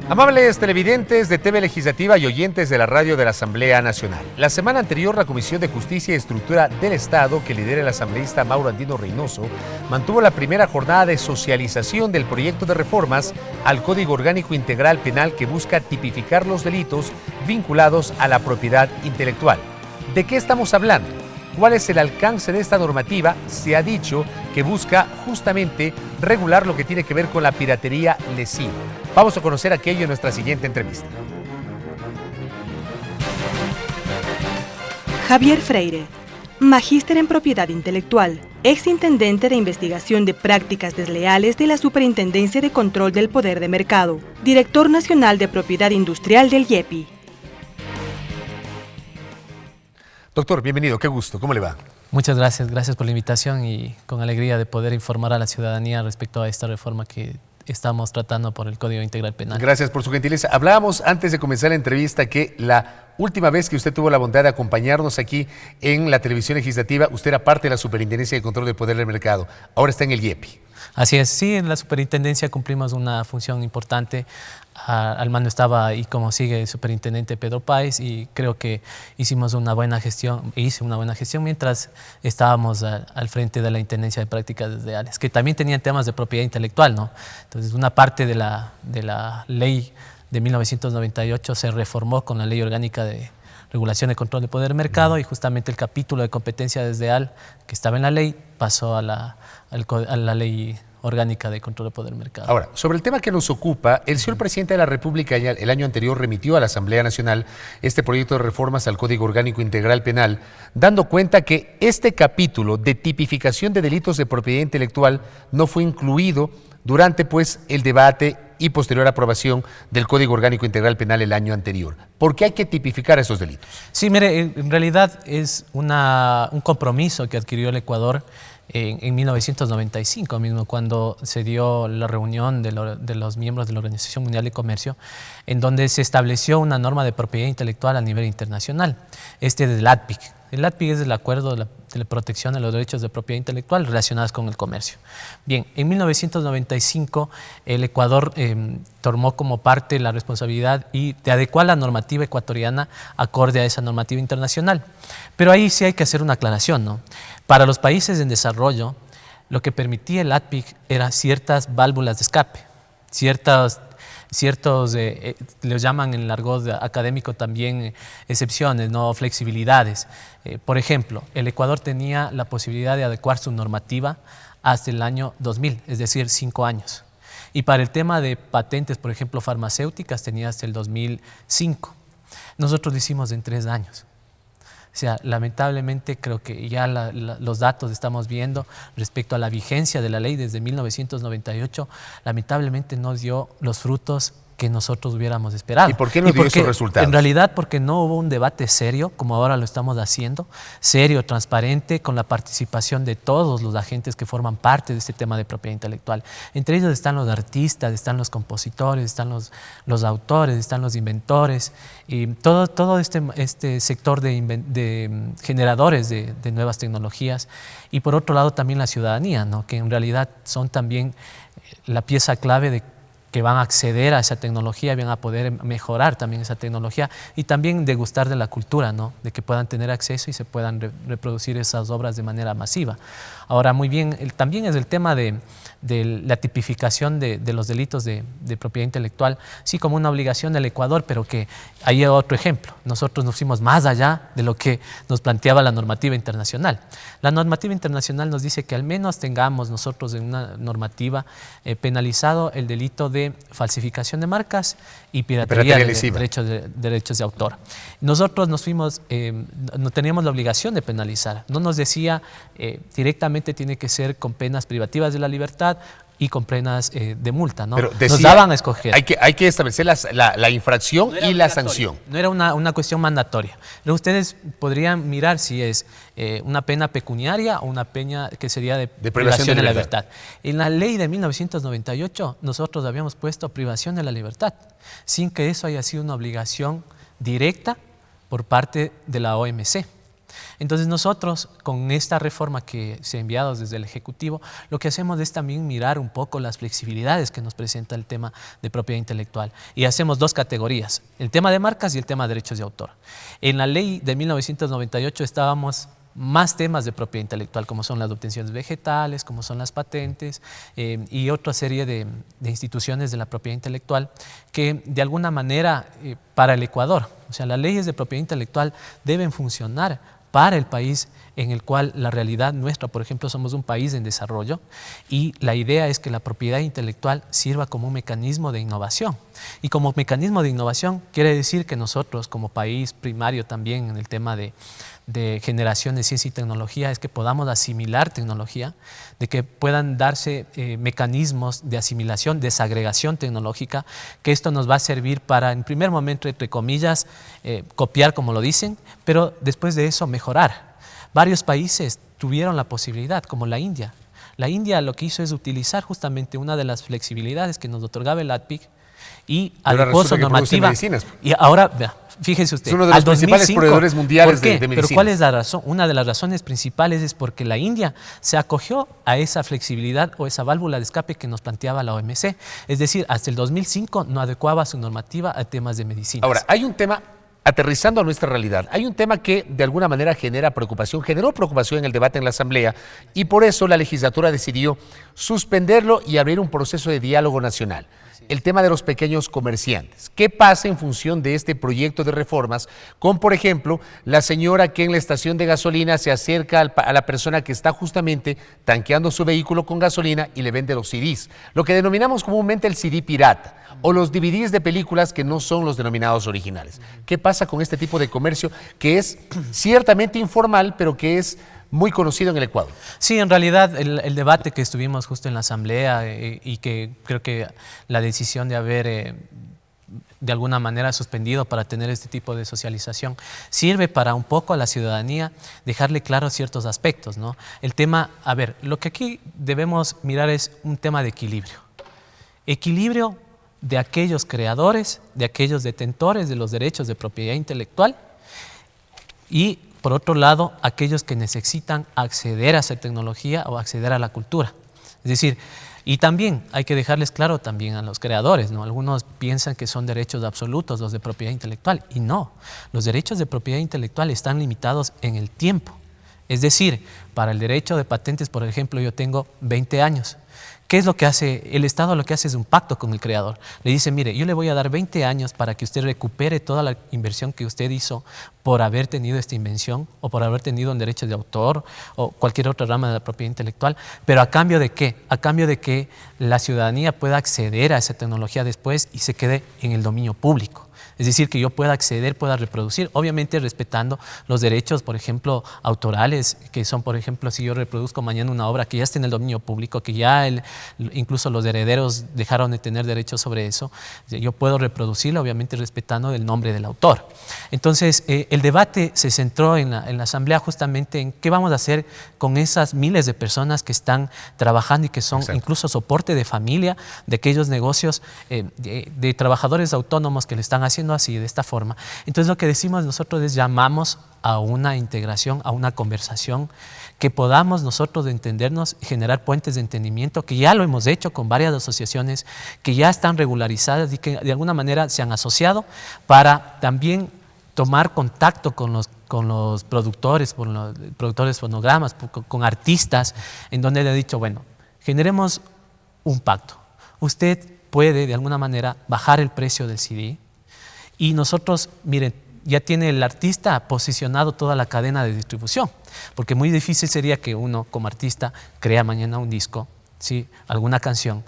Amables televidentes de TV Legislativa y oyentes de la radio de la Asamblea Nacional. La semana anterior, la Comisión de Justicia y Estructura del Estado, que lidera el asambleísta Mauro Andino Reynoso, mantuvo la primera jornada de socialización del proyecto de reformas al Código Orgánico Integral Penal que busca tipificar los delitos vinculados a la propiedad intelectual. ¿De qué estamos hablando? ¿Cuál es el alcance de esta normativa? Se ha dicho que busca justamente regular lo que tiene que ver con la piratería lesiva. Vamos a conocer aquello en nuestra siguiente entrevista. Javier Freire, magíster en propiedad intelectual, exintendente de investigación de prácticas desleales de la Superintendencia de Control del Poder de Mercado, director nacional de propiedad industrial del IEPI. Doctor, bienvenido, qué gusto, ¿cómo le va? Muchas gracias, gracias por la invitación y con alegría de poder informar a la ciudadanía respecto a esta reforma que estamos tratando por el Código Integral Penal. Gracias por su gentileza. Hablábamos antes de comenzar la entrevista que la última vez que usted tuvo la bondad de acompañarnos aquí en la televisión legislativa, usted era parte de la Superintendencia de Control del Poder del Mercado. Ahora está en el IEPI. Así es, sí, en la superintendencia cumplimos una función importante. Al mando estaba y como sigue el superintendente Pedro Páez y creo que hice una buena gestión mientras estábamos al frente de la Intendencia de Prácticas Desleales, que también tenían temas de propiedad intelectual, ¿no? Entonces, una parte de la ley de 1998 se reformó con la Ley Orgánica de Regulación y Control de Poder del Mercado y justamente el capítulo de competencia desleal que estaba en la ley pasó a la Ley Orgánica de Control de Poder del Mercado. Ahora, sobre el tema que nos ocupa, el señor presidente de la República el año anterior remitió a la Asamblea Nacional este proyecto de reformas al Código Orgánico Integral Penal, dando cuenta que este capítulo de tipificación de delitos de propiedad intelectual no fue incluido durante el debate y posterior aprobación del Código Orgánico Integral Penal el año anterior. ¿Por qué hay que tipificar esos delitos? Sí, mire, en realidad es un compromiso que adquirió el Ecuador en 1995 mismo, cuando se dio la reunión de los miembros de la Organización Mundial de Comercio, en donde se estableció una norma de propiedad intelectual a nivel internacional, del ATPIC. El ATPIC es el Acuerdo de la Protección de los Derechos de Propiedad Intelectual relacionados con el comercio. Bien, en 1995 el Ecuador tomó como parte la responsabilidad de adecuar la normativa ecuatoriana acorde a esa normativa internacional. Pero ahí sí hay que hacer una aclaración, ¿no? Para los países en desarrollo, lo que permitía el ATPIC eran ciertas válvulas de escape, ciertos los llaman en el argot académico también excepciones, no flexibilidades. Por ejemplo, el Ecuador tenía la posibilidad de adecuar su normativa hasta el año 2000, es decir, 5 años. Y para el tema de patentes, por ejemplo, farmacéuticas, tenía hasta el 2005. Nosotros lo hicimos en 3 años. O sea, lamentablemente creo que ya los datos estamos viendo respecto a la vigencia de la ley desde 1998, lamentablemente no dio los frutos que nosotros hubiéramos esperado. ¿Y por qué no dio esos resultados? En realidad porque no hubo un debate serio, como ahora lo estamos haciendo, serio, transparente, con la participación de todos los agentes que forman parte de este tema de propiedad intelectual. Entre ellos están los artistas, están los compositores, están los autores, están los inventores, y todo este sector de generadores de nuevas tecnologías. Y por otro lado también la ciudadanía, ¿no? Que en realidad son también la pieza clave de que van a acceder a esa tecnología, van a poder mejorar también esa tecnología y también degustar de la cultura, ¿no? De que puedan tener acceso y se puedan reproducir esas obras de manera masiva. Ahora, muy bien, también es el tema de la tipificación de los delitos de propiedad intelectual, sí como una obligación del Ecuador, pero que ahí hay otro ejemplo. Nosotros nos fuimos más allá de lo que nos planteaba la normativa internacional. La normativa internacional nos dice que al menos tengamos nosotros en una normativa penalizado el delito de falsificación de marcas y piratería de derechos de autor. Nosotros nos fuimos, no teníamos la obligación de penalizar, no nos decía directamente tiene que ser con penas privativas de la libertad y con penas de multa, ¿no? Pero decía, nos daban a escoger. Hay que establecer la infracción y la sanción. No era una cuestión mandatoria. Luego ustedes podrían mirar si es una pena pecuniaria o una pena que sería de privación de la libertad. En la ley de 1998 nosotros habíamos puesto privación de la libertad, sin que eso haya sido una obligación directa por parte de la OMC. Entonces nosotros, con esta reforma que se ha enviado desde el Ejecutivo, lo que hacemos es también mirar un poco las flexibilidades que nos presenta el tema de propiedad intelectual. Y hacemos dos categorías, el tema de marcas y el tema de derechos de autor. En la ley de 1998 estábamos más temas de propiedad intelectual, como son las obtenciones vegetales, como son las patentes y otra serie de instituciones de la propiedad intelectual que de alguna manera para el Ecuador, o sea, las leyes de propiedad intelectual deben funcionar para el país en el cual la realidad nuestra, por ejemplo, somos un país en desarrollo y la idea es que la propiedad intelectual sirva como un mecanismo de innovación. Y como mecanismo de innovación quiere decir que nosotros como país primario también en el tema de generación de ciencia y tecnología es que podamos asimilar tecnología, de que puedan darse mecanismos de asimilación, desagregación tecnológica, que esto nos va a servir para, en primer momento, entre comillas, copiar como lo dicen, pero después de eso mejorar. Varios países tuvieron la posibilidad, como la India. La India lo que hizo es utilizar justamente una de las flexibilidades que nos otorgaba el ADPIC y adecuó su normativa. Y ahora, fíjese usted, es uno de los principales proveedores mundiales de medicinas. Pero ¿cuál es la razón? Una de las razones principales es porque la India se acogió a esa flexibilidad o esa válvula de escape que nos planteaba la OMC. Es decir, hasta el 2005 no adecuaba su normativa a temas de medicinas. Ahora, hay un tema, aterrizando a nuestra realidad, hay un tema que de alguna manera generó preocupación en el debate en la Asamblea y por eso la legislatura decidió suspenderlo y abrir un proceso de diálogo nacional. El tema de los pequeños comerciantes. ¿Qué pasa en función de este proyecto de reformas con, por ejemplo, la señora que en la estación de gasolina se acerca a la persona que está justamente tanqueando su vehículo con gasolina y le vende los CDs? Lo que denominamos comúnmente el CD pirata o los DVDs de películas que no son los denominados originales. ¿Qué pasa con este tipo de comercio que es ciertamente informal, pero que es muy conocido en el Ecuador? Sí, en realidad el debate que estuvimos justo en la Asamblea y que creo que la decisión de haber de alguna manera suspendido para tener este tipo de socialización sirve para un poco a la ciudadanía dejarle claros ciertos aspectos, ¿no? El tema, a ver, lo que aquí debemos mirar es un tema de equilibrio. Equilibrio de aquellos creadores, de aquellos detentores de los derechos de propiedad intelectual y por otro lado, aquellos que necesitan acceder a esa tecnología o acceder a la cultura. Es decir, y también hay que dejarles claro también a los creadores, ¿no? Algunos piensan que son derechos absolutos los de propiedad intelectual y no. Los derechos de propiedad intelectual están limitados en el tiempo. Es decir, para el derecho de patentes, por ejemplo, yo tengo 20 años. ¿Qué es lo que hace? El Estado lo que hace es un pacto con el creador. Le dice, mire, yo le voy a dar 20 años para que usted recupere toda la inversión que usted hizo por haber tenido esta invención o por haber tenido un derecho de autor o cualquier otra rama de la propiedad intelectual. Pero ¿a cambio de qué? A cambio de que la ciudadanía pueda acceder a esa tecnología después y se quede en el dominio público. Es decir, que yo pueda acceder, pueda reproducir, obviamente respetando los derechos, por ejemplo, autorales, que son, por ejemplo, si yo reproduzco mañana una obra que ya está en el dominio público, que ya incluso los herederos dejaron de tener derechos sobre eso, yo puedo reproducirlo, obviamente respetando el nombre del autor. Entonces, el debate se centró en la Asamblea justamente en qué vamos a hacer con esas miles de personas que están trabajando y que son incluso soporte de familia, de aquellos negocios de trabajadores autónomos que le están haciendo así, de esta forma. Entonces lo que decimos nosotros es llamamos a una integración, a una conversación, que podamos nosotros entendernos y generar puentes de entendimiento, que ya lo hemos hecho con varias asociaciones que ya están regularizadas y que de alguna manera se han asociado para también tomar contacto con los productores, fonogramas, con artistas, en donde le he dicho, bueno, generemos un pacto. Usted puede de alguna manera bajar el precio del CD, y nosotros, miren, ya tiene el artista posicionado toda la cadena de distribución, porque muy difícil sería que uno como artista crea mañana un disco, ¿sí? Alguna canción,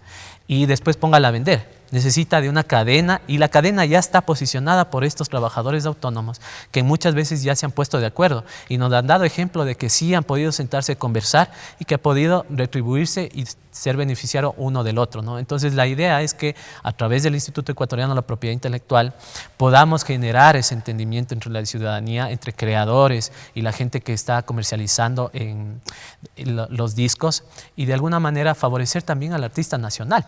y después póngala a vender. Necesita de una cadena y la cadena ya está posicionada por estos trabajadores autónomos que muchas veces ya se han puesto de acuerdo y nos han dado ejemplo de que sí han podido sentarse a conversar y que ha podido retribuirse y ser beneficiario uno del otro, ¿no? Entonces la idea es que a través del Instituto Ecuatoriano de la Propiedad Intelectual podamos generar ese entendimiento entre la ciudadanía, entre creadores y la gente que está comercializando en los discos y de alguna manera favorecer también al artista nacional.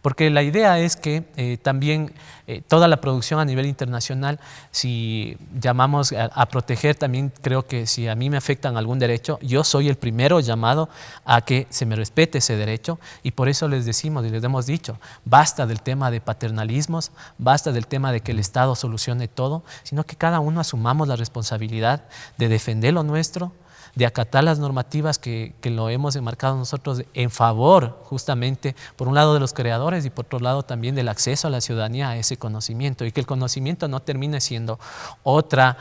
Porque la idea es que también toda la producción a nivel internacional, si llamamos a proteger, también creo que si a mí me afectan algún derecho, yo soy el primero llamado a que se me respete ese derecho, y por eso les decimos y les hemos dicho, basta del tema de paternalismos, basta del tema de que el Estado solucione todo, sino que cada uno asumamos la responsabilidad de defender lo nuestro, de acatar las normativas que lo hemos enmarcado nosotros en favor justamente, por un lado de los creadores y por otro lado también del acceso a la ciudadanía a ese conocimiento, y que el conocimiento no termine siendo otra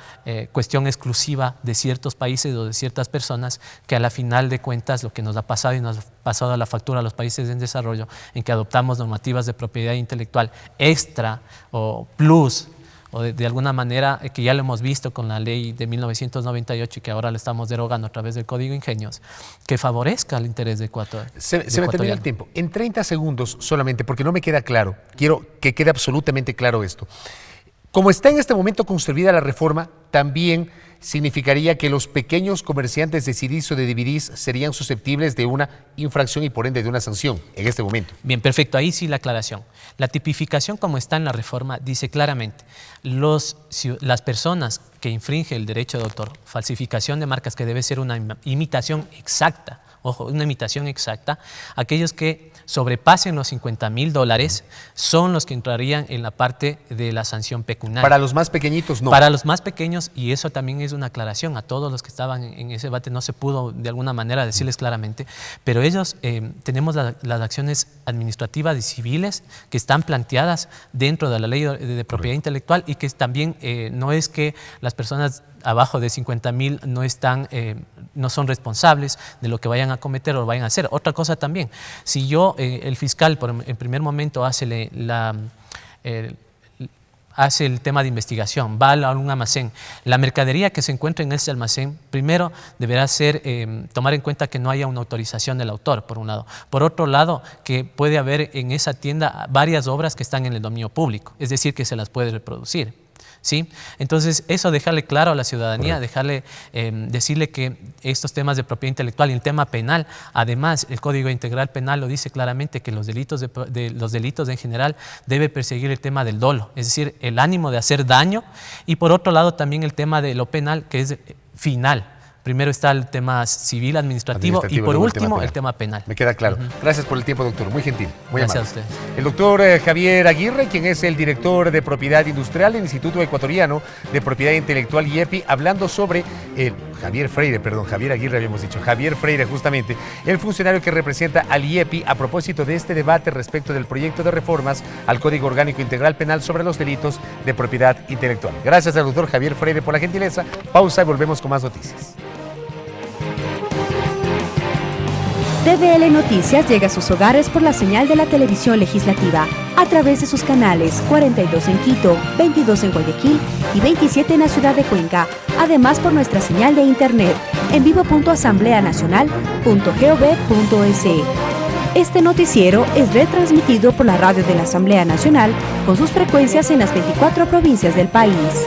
cuestión exclusiva de ciertos países o de ciertas personas, que a la final de cuentas lo que nos ha pasado y nos ha pasado a la factura a los países en desarrollo, en que adoptamos normativas de propiedad intelectual extra o plus, o de alguna manera, que ya lo hemos visto con la ley de 1998 y que ahora la estamos derogando a través del Código Ingenios, que favorezca el interés de Ecuador. Se me termina el tiempo. En 30 segundos solamente, porque no me queda claro, quiero que quede absolutamente claro esto. Como está en este momento concebida la reforma, también significaría que los pequeños comerciantes de CDs o de DVDs serían susceptibles de una infracción y por ende de una sanción en este momento. Bien, perfecto. Ahí sí la aclaración. La tipificación como está en la reforma dice claramente, las personas que infringen el derecho de autor, falsificación de marcas que debe ser una imitación exacta, ojo, una imitación exacta, aquellos que sobrepasen los $50,000 son los que entrarían en la parte de la sanción pecuniaria. Para los más pequeñitos no. Para los más pequeños, y eso también es una aclaración a todos los que estaban en ese debate, no se pudo de alguna manera decirles claramente, pero ellos tenemos las acciones administrativas y civiles que están planteadas dentro de la ley de propiedad intelectual, y que también no es que las personas abajo de 50,000 no son responsables de lo que vayan a cometer o vayan a hacer. Otra cosa también, si yo, el fiscal en primer momento hace el tema de investigación, va a un almacén, la mercadería que se encuentra en ese almacén, primero deberá tomar en cuenta que no haya una autorización del autor, por un lado. Por otro lado, que puede haber en esa tienda varias obras que están en el dominio público, es decir, que se las puede reproducir. ¿Sí? Entonces, eso dejarle claro a la ciudadanía, decirle que estos temas de propiedad intelectual y el tema penal, además el Código Integral Penal lo dice claramente, que los delitos en general debe perseguir el tema del dolo, es decir, el ánimo de hacer daño, y por otro lado también el tema de lo penal, que es final. Primero está el tema civil, administrativo y por último el tema penal. Me queda claro. Gracias por el tiempo, doctor. Muy gentil. Muy Gracias amable. a ustedes. El doctor Javier Aguirre, quien es el director de Propiedad Industrial del Instituto Ecuatoriano de Propiedad Intelectual, IEPI, hablando sobre Javier Aguirre habíamos dicho, Javier Freire justamente, el funcionario que representa al IEPI a propósito de este debate respecto del proyecto de reformas al Código Orgánico Integral Penal sobre los delitos de propiedad intelectual. Gracias al doctor Javier Freire por la gentileza. Pausa y volvemos con más noticias. TVL Noticias llega a sus hogares por la señal de la televisión legislativa, a través de sus canales 42 en Quito, 22 en Guayaquil y 27 en la ciudad de Cuenca, además por nuestra señal de internet en vivo.asambleanacional.gov.es. Este noticiero es retransmitido por la radio de la Asamblea Nacional con sus frecuencias en las 24 provincias del país.